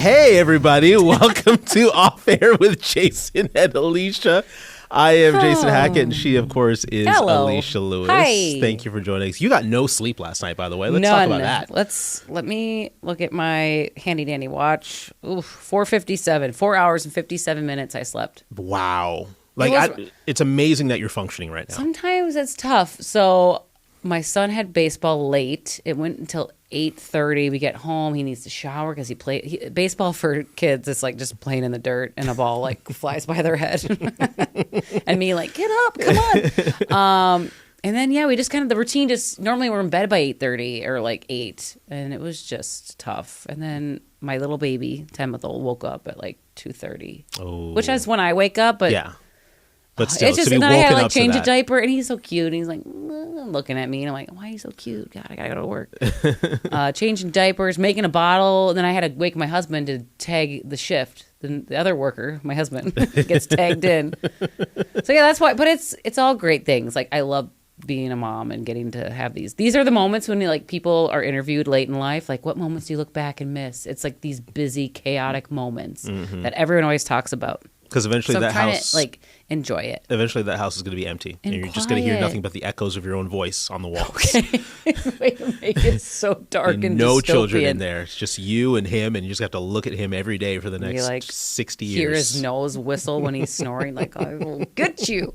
Hey, everybody. Welcome to Off Air with Jason and Alicia. I am Jason Hackett, and she, of course, is Alicia Lewis. Hi. Thank you for joining us. You got no sleep last night, by the way. Let's talk about that. Let me look at my handy-dandy watch. 4:57. 4 hours and 57 minutes I slept. Wow. It's amazing that you're functioning right now. Sometimes it's tough. So my son had baseball late. It went until 8:30. We get home. He needs to shower because baseball for kids is like just playing in the dirt and a ball like flies by their head. And me like, get up, come on. And then, we just kind of, the routine normally we're in bed by 8:30 or like 8. And it was just tough. And then my little baby, 10-month-old, woke up at like 2:30, which is when I wake up. But yeah. But still, it's just, and then I had to change a diaper, and he's so cute. And he's like looking at me, and I'm like, why are you so cute? God, I gotta go to work. Changing diapers, making a bottle, and then I had to wake my husband to tag the shift. The other worker, my husband, gets tagged in. So that's why. But it's all great things. Like I love being a mom and getting to have these. These are the moments when like people are interviewed late in life. Like, what moments do you look back and miss? It's like these busy, chaotic moments that everyone always talks about. Because eventually that house, enjoy it. Eventually that house is going to be empty, and you're just going to hear nothing but the echoes of your own voice on the walls. Okay, way to make it so dark and no dystopian. Children in there. It's just you and him, and you just have to look at him every day for the next 60 years. Hear his nose whistle when he's snoring, like I will get you.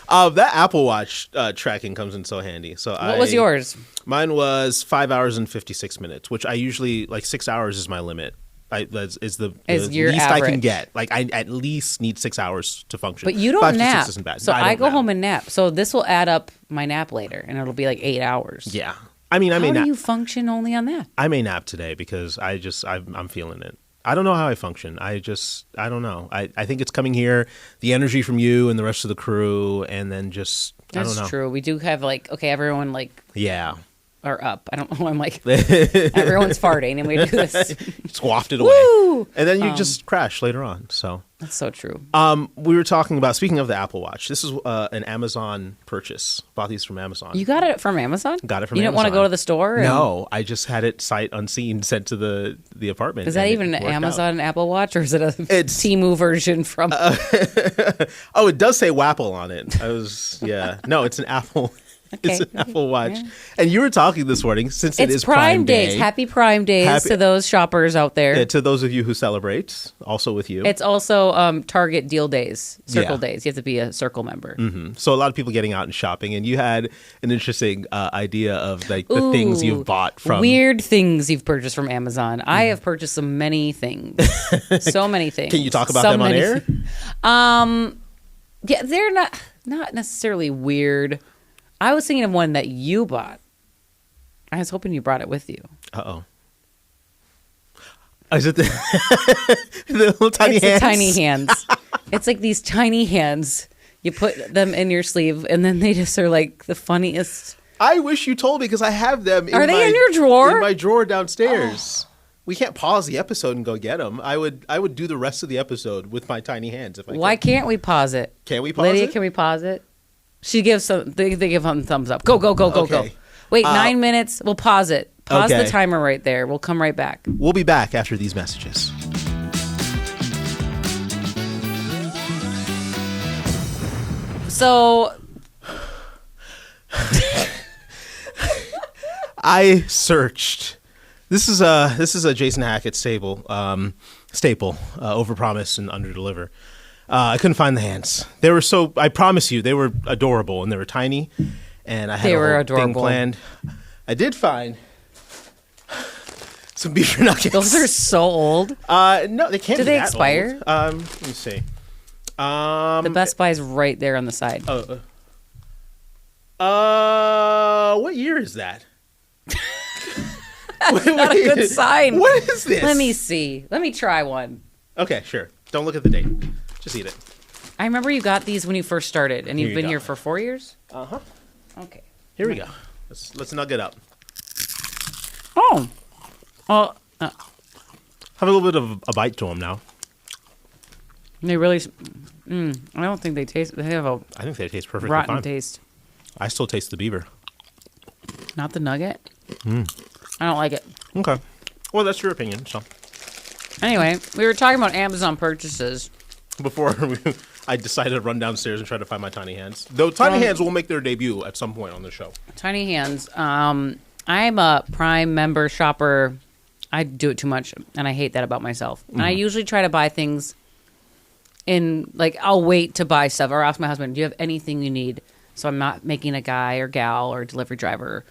That Apple Watch tracking comes in so handy. So what was yours? Mine was 5 hours and 56 minutes, which I usually 6 hours is my limit. Is the least average. I can get. Like I at least need 6 hours to function. But you don't 5 nap. To 6 isn't bad. So I go home and nap. So this will add up my nap later, and it'll be like 8 hours. Yeah. I mean, how do you function only on that? I may nap today because I'm feeling it. I don't know how I function. I don't know. I think it's coming here, the energy from you and the rest of the crew, and then just I don't know. That's true. We do have everyone are up. I don't know. I'm like, everyone's farting and we do this. Just waft it away. Woo! And then you just crash later on. So that's so true. We were talking about, speaking of the Apple Watch, this is an Amazon purchase. Bought these from Amazon. You got it from Amazon? Got it from Amazon. You didn't want to go to the store? No, I just had it sight unseen sent to the apartment. Is that even an Amazon Apple Watch, or is it a Temu version from? Oh, it does say Wapple on it. No, it's an Apple. Okay. It's an Apple Watch. Yeah. And you were talking this morning, since it is Prime Day. Happy Prime Days to those shoppers out there. To those of you who celebrate, also with you. It's also Target deal days, Circle days. You have to be a Circle member. Mm-hmm. So a lot of people getting out and shopping. And you had an interesting idea of the things you've bought from. Weird things you've purchased from Amazon. I have purchased so many things. So many things. Can you talk about them on air? Yeah, they're not necessarily weird. I was thinking of one that you bought. I was hoping you brought it with you. Uh-oh. Is it the little tiny hands? It's the tiny hands. It's like these tiny hands. You put them in your sleeve, and then they just are like the funniest. I wish you told me, because I have them in your drawer? In my drawer downstairs. Oh. We can't pause the episode and go get them. I would do the rest of the episode with my tiny hands if I could. Why can't we pause it? Can we pause it? Lydia, can we pause it? She gives they give them thumbs up. Go. Wait, 9 minutes. We'll pause it. Pause the timer right there. We'll come right back. We'll be back after these messages. So I searched. This is a Jason Hackett staple. Overpromise and underdeliver. I couldn't find the hands. They were I promise you, they were adorable, and they were tiny, and I had a whole thing planned. I did find some beef nuggets. Those are so old. No, they can't. Do they expire? Let me see. The Best Buy is right there on the side. What year is that? That's not a good sign. What is this? Let me see. Let me try one. Okay, sure. Don't look at the date. Just eat it. I remember you got these when you first started, and you've been here for 4 years? Uh-huh. Okay. Here we go. Let's nug it up. Oh. Have a little bit of a bite to them now. They really... I don't think they taste... They have a... I think they taste perfectly rotten fine. taste. I still taste the beaver. Not the nugget? I don't like it. Okay. Well, that's your opinion, so... Anyway, we were talking about Amazon purchases. Before I decided to run downstairs and try to find my tiny hands. Though tiny hands will make their debut at some point on the show. Tiny hands. I'm a Prime member shopper. I do it too much, and I hate that about myself. And I usually try to buy things I'll wait to buy stuff or ask my husband, do you have anything you need? So I'm not making a guy or gal or delivery driver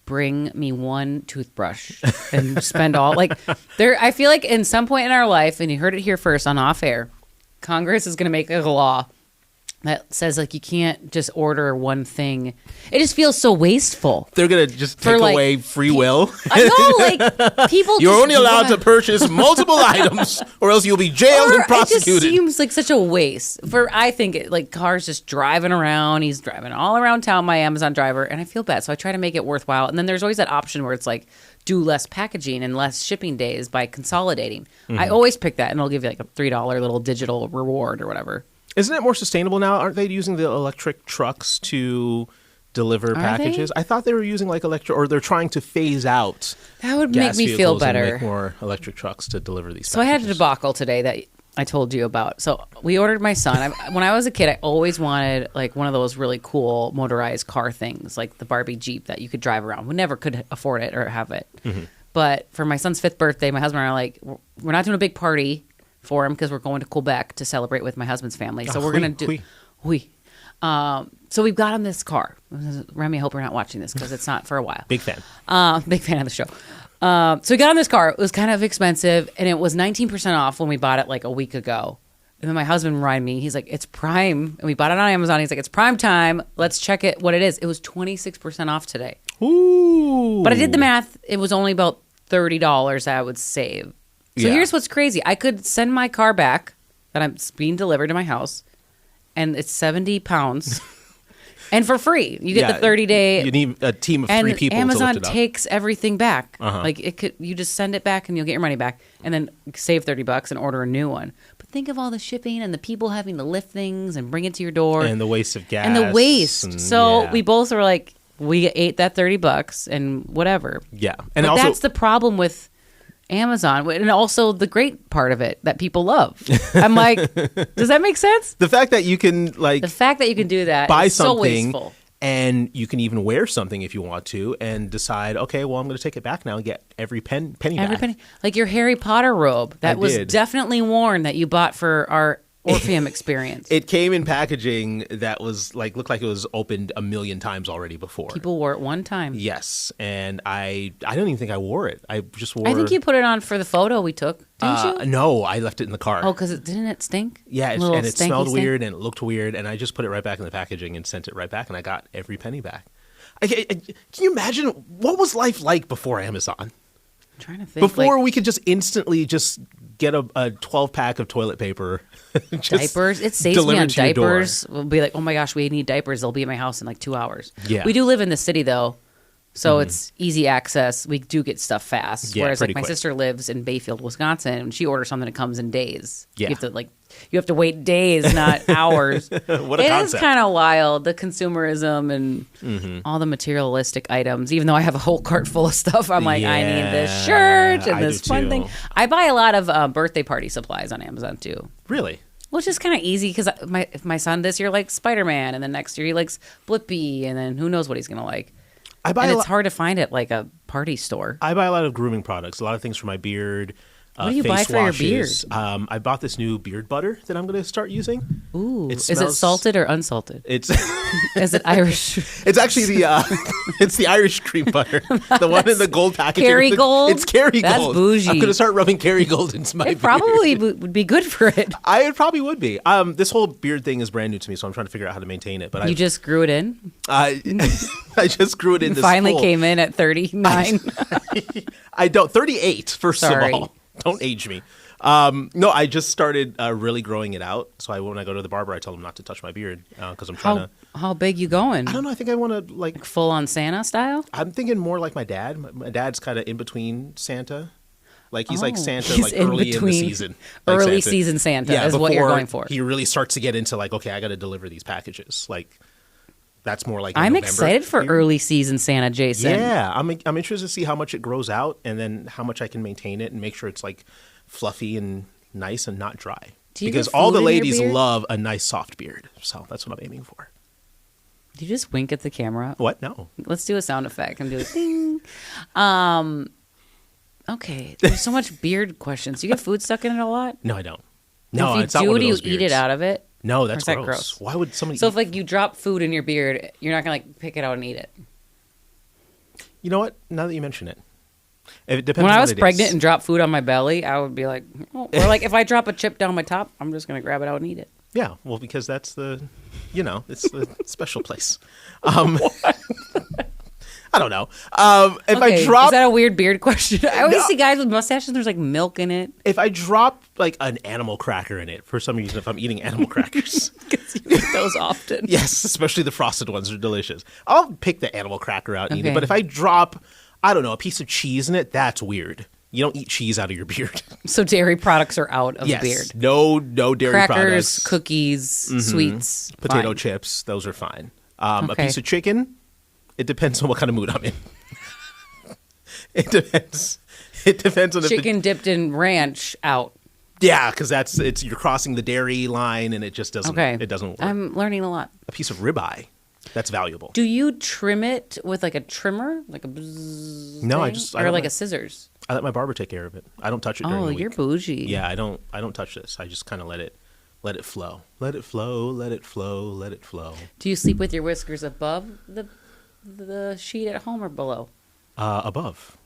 bring me one toothbrush and spend all I feel like in some point in our life, and you heard it here first on Off Air, Congress is going to make a law that says you can't just order one thing. It just feels so wasteful. They're gonna just take away free will. I know, people. You're only allowed to purchase multiple items, or else you'll be jailed and prosecuted. It just seems like such a waste. I think cars just driving around. He's driving all around town. My Amazon driver, and I feel bad, so I try to make it worthwhile. And then there's always that option where it's do less packaging and less shipping days by consolidating. I always pick that, and it'll give you a $3 little digital reward or whatever. Isn't it more sustainable now? Aren't they using the electric trucks to deliver packages? I thought they were using electric, or they're trying to phase out. That would make me feel better. And make more electric trucks to deliver these. So packages. I had a debacle today that I told you about. So we ordered my son. When I was a kid, I always wanted one of those really cool motorized car things, like the Barbie Jeep that you could drive around. We never could afford it or have it. But for my son's 5th birthday, my husband and I are we're not doing a big party for him because we're going to Quebec to celebrate with my husband's family. So we're going to do... So we've got him this car. Remy, I hope you're not watching this because it's not for a while. Big fan. Big fan of the show. So we got him this car. It was kind of expensive, and it was 19% off when we bought it a week ago. And then my husband reminded me, he's like, it's Prime. And we bought it on Amazon. He's like, it's Prime time. Let's check it, what it is. It was 26% off today. Ooh. But I did the math. It was only about $30 I would save. So here's what's crazy. I could send my car back that I'm being delivered to my house, and it's 70 pounds. And for free. You get the 30-day. You need a team of 3 people Amazon to lift it up. takes everything back. You just send it back and you'll get your money back, and then save $30 and order a new one. But think of all the shipping and the people having to lift things and bring it to your door. And the waste of gas. And the waste. So we both were like, we ate that $30 and whatever. Yeah. And also, that's the problem with Amazon, and also the great part of it that people love. I'm like, does that make sense? The fact that you can do that, buy is something, so wasteful. and you can even wear something if you want to, and decide, okay, well, I'm going to take it back now and get every penny back. Every penny, like your Harry Potter robe that was definitely worn that you bought for our Orpheum experience. It came in packaging that was looked like it was opened a million times already before. People wore it one time. Yes, and I don't even think I wore it. I just wore. I think you put it on for the photo we took. Didn't you? No, I left it in the car. Oh, because didn't it stink? Yeah, and it smelled weird and it looked weird, and I just put it right back in the packaging and sent it right back, and I got every penny back. Can you imagine what was life like before Amazon? I'm trying to think. Before we could just instantly just get a 12-pack of toilet paper. Diapers. It saves me on diapers. We'll be like, oh my gosh, we need diapers. They'll be at my house in 2 hours. Yeah. We do live in the city though, so it's easy access. We do get stuff fast. Yeah, whereas my quick. sister lives in Bayfield, Wisconsin, and she orders something that comes in days. Yeah. You have to wait days, not hours. What a concept. It is kind of wild, the consumerism and all the materialistic items. Even though I have a whole cart full of stuff, I'm like, I need this shirt and this fun thing. I buy a lot of birthday party supplies on Amazon too. Really? Which is kind of easy because my son this year likes Spider-Man, and then next year he likes Blippi, and then who knows what he's going to like. It's hard to find at a party store. I buy a lot of grooming products, a lot of things for my beard. What do you buy for your beard? I bought this new beard butter that I'm going to start using. Ooh, is it salted or unsalted? It's is it Irish? It's actually it's the Irish cream butter, the one in the gold packaging. Kerrygold. It's Kerrygold. That's bougie. I'm going to start rubbing Kerrygold into my beard. It probably would be good for it. It probably would be. This whole beard thing is brand new to me, so I'm trying to figure out how to maintain it. But you just grew it in. I just grew it in. Finally came in at 39. I don't. 38. First Sorry. of all. Don't age me. No, I just started really growing it out. So when I go to the barber, I tell him not to touch my beard because I'm trying to. How big you going? I don't know. I think I want to like full on Santa style. I'm thinking more like my dad. My dad's kind of in between Santa. Like he's like Santa, he's like early in the season. Like early season Santa is what you're going for. He really starts to get into like, okay, I got to deliver these packages. Like That's more like I'm November excited for beard. early season Santa, Jason. Yeah, I'm interested to see how much it grows out and then how much I can maintain it and make sure it's like fluffy and nice and not dry. Do you Because get all the food in your ladies beard? love a nice soft beard. So that's what I'm aiming for. Do you just wink at the camera? What? No. Let's do a sound effect and do a ding. Okay, there's so much beard questions. You get food stuck in it a lot? No, I don't. No, if it's you not do, one of do you those eat it beards. out of it? No, Or that's is that gross. gross? Why would somebody So eat? if like you drop food in your beard, you're not gonna like pick it out and eat it. You know what? Now that you mention it. It depends When on I what was it pregnant is. and dropped food on my belly, I would be like, oh. Or like if I drop a chip down my top, I'm just gonna grab it out and eat it. Yeah, well, because that's the, it's the special place. I don't know. If Okay, I drop, is that a weird beard question? I always see guys with mustaches and there's like milk in it. if I drop like an animal cracker in it, for some reason, if I'm eating animal crackers, Because you eat those often. yes, especially the frosted ones are delicious. I'll pick the animal cracker out and eat it. Okay. But if I drop, I don't know, a piece of cheese in it, that's weird. You don't eat cheese out of your beard. So dairy products are out of Yes, the beard. no dairy Crackers, products. cookies, sweets, Potato fine. chips, those are fine. A Okay. piece of chicken, it depends on what kind of mood I'm in. It depends. It depends on if Chicken dipped in ranch out. yeah, because you're crossing the dairy line and it just doesn't. Okay. It doesn't work. I'm learning a lot. A piece of ribeye, that's valuable. Do you trim it with like a trimmer, like a bzzz No, I thing? just- I or don't like know. a scissors? I let my barber take care of it. I don't touch it during Oh, the week. you're bougie. Yeah, I don't touch this. I just kind of let it flow. Let it flow. Let it flow. Let it flow. Do you sleep with your whiskers above the sheet at home or below? Above.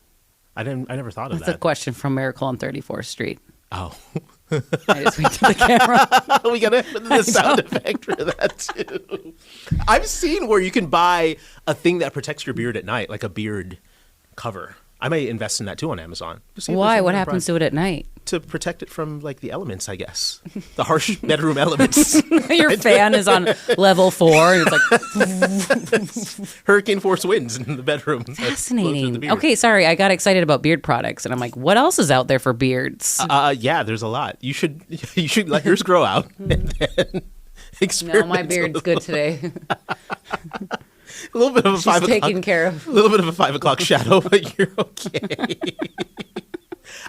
I never thought of That's a that. question from Miracle on 34th Street. Oh. I just winked at the camera. We gotta put the sound effect for that too. I've seen where you can buy a thing that protects your beard at night, like a beard cover. I may invest in that too on Amazon. Why? What happens to it at night? to protect it from like the elements? I guess the harsh bedroom elements. Your fan is on level 4 and it's like Hurricane force winds in the bedroom. that blow through the fascinating. beard. Okay, sorry, I got excited about beard products and I'm like, what else is out there for beards? Yeah, there's a lot. You should let yours grow out and then experiment. No, my beard's good today. A little bit of a She's 5 o'clock. taken care of. A little bit of a 5 o'clock shadow, but you're okay.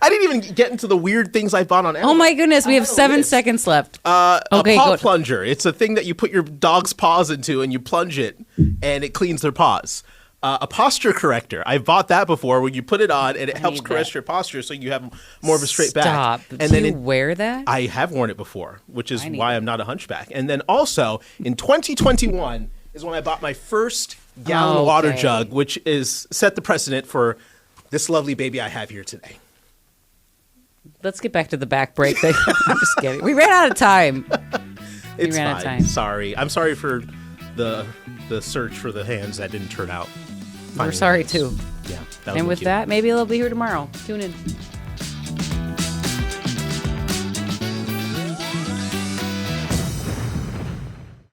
I didn't even get into the weird things I bought on Amazon. Oh my goodness, we have know what 7 it is. seconds left. A Okay, paw go- plunger. It's a thing that you put your dog's paws into and you plunge it and it cleans their paws. A posture corrector. I bought that before where you put it on and it helps need caress that. your posture so you have more of a straight back. Stop. And Do then you wear that? I have worn it before, which is I need why it. I'm not a hunchback. And then also in 2021 is when I bought my first gallon water Okay. jug, which is set the precedent for this lovely baby I have here today. Let's get back to the back break thing. I'm just kidding. We ran out of time. It's ran out fine. of time. Sorry. I'm sorry for the search for the hands that didn't turn out. We're Finding sorry hands. too. Yeah. That was And with cute. that, maybe they'll be here tomorrow. Tune in.